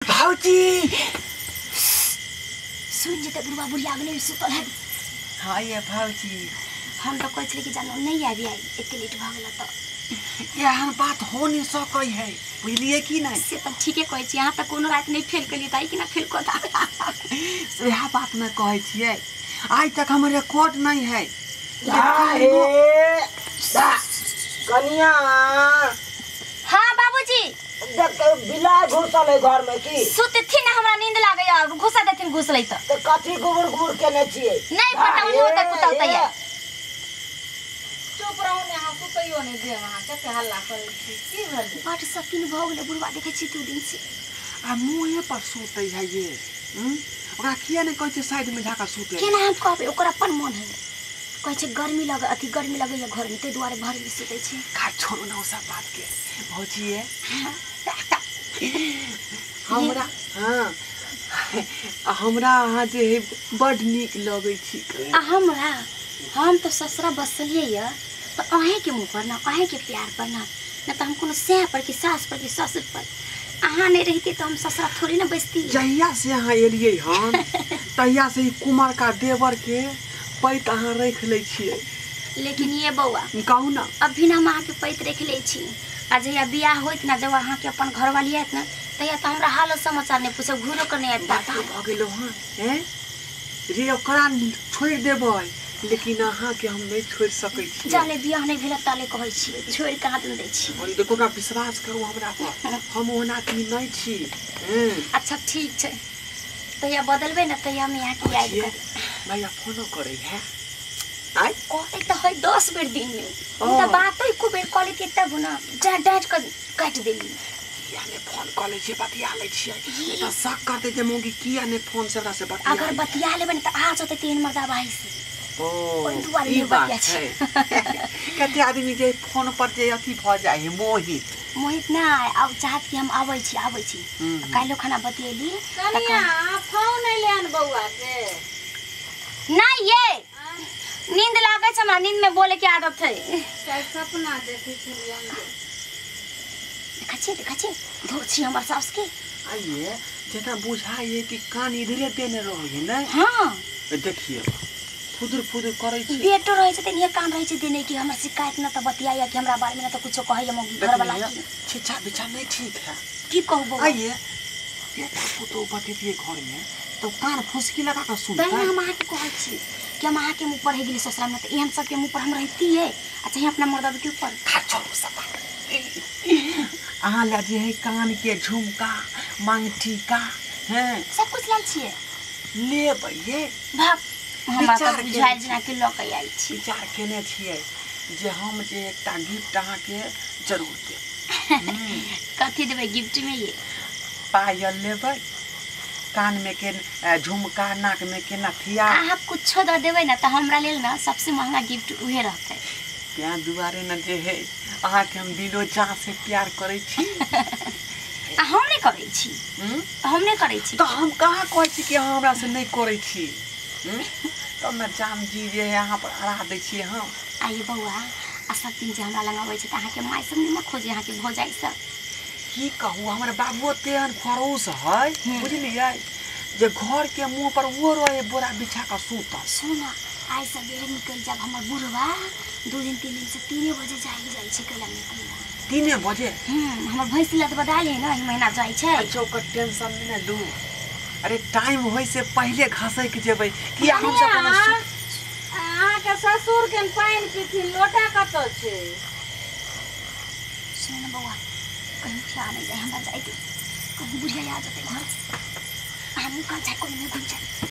भाऊजी सुन जे त बुढ़वा बुढ़िया गने सुतल है। हाँ ये भाऊजी हम तो कहै छली कि जानो नहीं आबी आई एते लेट भ गेल त यहाँ बात हो नहीं सकै है बुझलिए कि नहीं से त ठीके कहै छी। यहाँ त कोनो रात नहीं फेल कलिए ताई कि ना फेल क दा यह बात मैं कहै छियै आज तक हमारे रिकॉर्ड नहीं है। कनिया हां बाबूजी बिला घुसल है घर में की सुते थी ना हमरा नींद लागैया घुसा देथिन घुसलै त कथी गुबुर गुबुर केने छियै नहीं पता उन्हें होता कुत्ता तैया चुप रहू ने हम सुतैयो नहीं दे वहां कते हल्ला करै छी की भेल बड सकिन भ गेलै बुढ़वा देखै छी तू दिन से आ मुंहे पर सुतै है ये ओकरा किया ने कहै छै साइड में जाकर सुते केना हम कहबै ओकर अपन मन है कहै छै गर्मी लगैया घर में ते दुआरे घर में सुतै छै। का छोड़ू ना उस बात के भौजी है हमरा हां हमरा अहाँ जे बड नीक लगै छी। हमरा हम तो ससुरा बसलिए या तो अहे के मुंह पर ना अहे के प्यार पर ना तो हम कोनो सह पर की सास पर की ससुर पर अहाँ नहीं रहती तो हम ससुरा थोड़ी ना बसती। जहिया से यहाँ एलिए हन तहिया से ही कुमार का देवर के पैत अहाँ रख ले छिए। लेकिन ये बउआ कहू ना अभी ना हम अहाँ के पैत रख ले छी आ जहिया बियाह होइत ना जब अहाँ के अपन घर वाली आयत ना तहिया तो हमरा हाल समाचार नहीं पूछे घूरो कर नहीं आयत बात भ गेलो हन हैं रे ओकरा छोड़ देबै लेकिन अहाँ के हम नहीं छोड़ सकै छी। जाले बियाह नहीं भेल ताले कहै छी छोड़ कहाँ दे छी। और देखो ना विश्वास करू हमरा पर हम ओना की नहीं छी। अच्छा ठीक छै तहिया बदलबे ना तहिया हम यहाँ की याद कर भैया फोनो करे है आई कहते तो है 10 बेर दिन में त बात ही को बेर कॉल के तब ना जा डांट कर काट देली याने फोन कॉल ले बतिया ले छियै नहीं तो शक करते जे मोगी किया ने फोन से हमरा से बतिया अगर बतिया लेबे त आ जते तीन मर्दा भाई से ओ दुआरे ई में बात बतिया है कते आदमी जे फोन पर जे अथी भ जाय है मोहित ना अब चाहत कि हम आबै छी काइलो खाना बतियली कनिया फोन नहीं लेन बउआ के ना ये नींद लागे छ हमरा नींद में बोले के आदत है शायद सपना देखै छलियन देखा धोर छी हमर सास के आइए जेना बुझाइए कि कान इधरे देने रहिए ना। हां देखिए फुदुर करे छी बेटो रहे छै तनिया कान रहे छै देने की हमरा शिकायत न त बतियाया कि हमरा बारे में न त कुछो कहैया मोगी घर वाला की छिछा बिछा नहीं ठीक है की कहबो आइए बेटा पुतो बतिए घर में तो कान फुसकी लगा कर सुनता तै हम आके कहै छी कि हम आके मुंह पर है गेली ससुरा में त एहन सब के मुंह पर हम रहती है अच्छा यहाँ अपना मर्दा के ऊपर खा छोड़ो सब अहाँ ले जे है कान के झुमका मांगटी का हैं सब कुछ लाल छिए लेबै ये भाग हमरा त बुझाइल जना के लक आइल छी विचार केने छियै जे हम जे एकटा गिफ्ट अहाँ के जरूर देब। कथि देबै गिफ्ट में ये पायल लेबै कान में के झुमका नाक में के नथिया अहाँ कुछो द देबै ना त हमरा लेल ना सबसे महंगा गिफ्ट उहे रहतै त्या दुआरे न जे है अहाँ के हम दिलो जान से प्यार करे छी हम नहीं करै छी हम नहीं करै छी तो हम कहाँ कहै छी कि अहाँ हमरा से नहीं करै छी तो मैं जान जी जे यहाँ पर अड़ा दै छी हम आइए बउआ आ सब दिन जे हमरा लग आबै छै त अहाँ के माय सब नहीं खोजे अहाँ के भौजाई सब की कहूँ हमारे बाबू तेहन खड़ूस है बुझलिए जे घर के मुंह पर वो रहे बोरा बिछा कर सूता सुन आई सवेरे निकल जब हमर बुढ़वा 2 दिन 3 दिन से 3 बजे जाई छै कला निकल 3 बजे हमर भैंस लत बदाल है ना ई महीना जाई छै अच्छा ओकर टेंशन नहीं लू अरे टाइम होय से पहले घसै के जेबै कि हम सब कोनो अहाँ के ससुर के पानी पीथि लोटा कत छै सुन बउआ कहीं क्या नहीं जाए हमरा जाई कहीं बुढ़िया आ जाते घर हम का जाए कोई नहीं घुम जाए